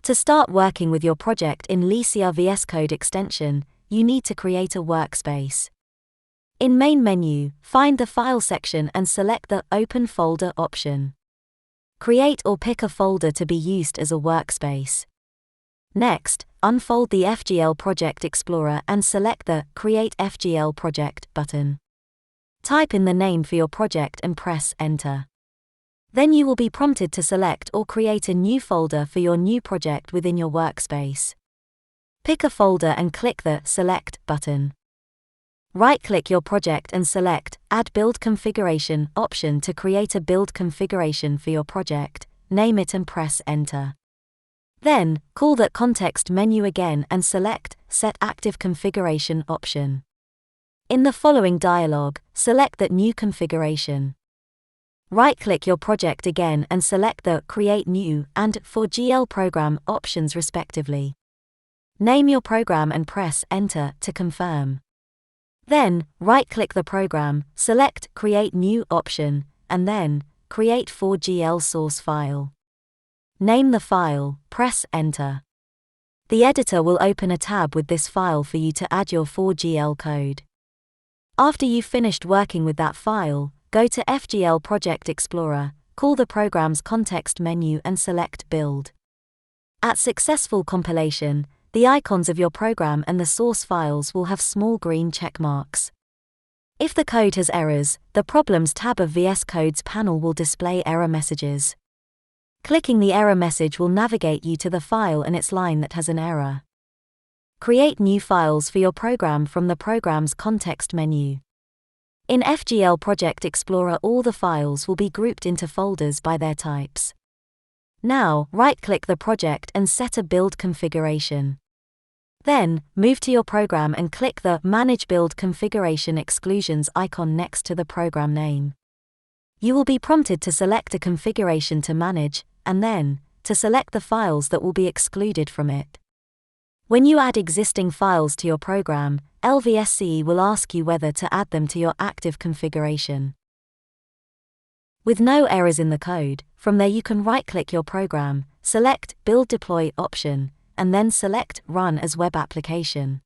To start working with your project in Lycia VS Code extension, you need to create a workspace. In Main menu, find the File section and select the Open Folder option. Create or pick a folder to be used as a workspace. Next, unfold the FGL Project Explorer and select the Create FGL Project button. Type in the name for your project and press Enter. Then you will be prompted to select or create a new folder for your new project within your workspace. Pick a folder and click the Select button. Right-click your project and select Add Build Configuration option to create a build configuration for your project, name it and press Enter. Then, call that context menu again and select Set Active Configuration option. In the following dialog, select that new configuration. Right-click your project again and select the Create New and For GL Program options respectively. Name your program and press Enter to confirm. Then, right-click the program, select Create New option, and then, Create 4GL source file. Name the file, press Enter. The editor will open a tab with this file for you to add your 4GL code. After you've finished working with that file, go to FGL Project Explorer, call the program's context menu and select Build. At successful compilation, the icons of your program and the source files will have small green check marks. If the code has errors, the Problems tab of VS Code's panel will display error messages. Clicking the error message will navigate you to the file and its line that has an error. Create new files for your program from the program's context menu. In FGL Project Explorer, all the files will be grouped into folders by their types. Now, right-click the project and set a build configuration. Then, move to your program and click the Manage Build Configuration Exclusions icon next to the program name. You will be prompted to select a configuration to manage, and then, to select the files that will be excluded from it. When you add existing files to your program, LVSC will ask you whether to add them to your active configuration. With no errors in the code, from there you can right-click your program, select Build Deploy option, and then select Run as Web Application.